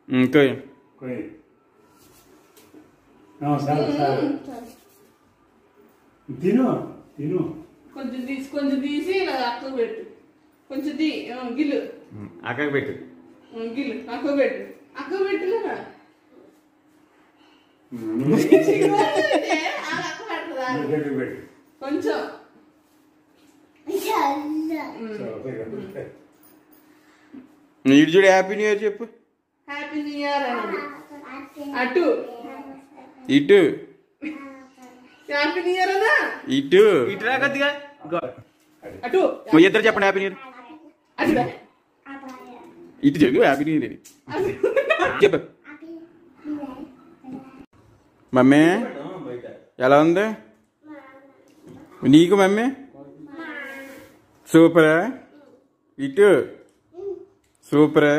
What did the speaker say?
कोई कोई ना सर तीनों तीनों కొంచెం తీసి ఇలా అక్కకు పెట్టు కొంచెం గిల్లు అక్కకు పెట్టు గిల్లు అక్కకు పెట్టులేరా కొంచెం నీడు చూడు హ్యాపీ న్యూ ఇయర్ చెప్పు హ్యాపీ న్యూ ఇయర్ అటు ఇటు హ్యాపీ న్యూ ఇయర్ అన్నా ఇటు ఇటు రా కొద్దిగా అటు ఇద్దరు చెప్పండి హ్యాపీ న్యూ ఇయర్ అటు ఇటు చెప్పు హ్యాపీ న్యూ ఇయర్ చెప్పు మమ్మీ ఎలా ఉంది నీకు మమ్మీ సూపరా ఇటు సూపరా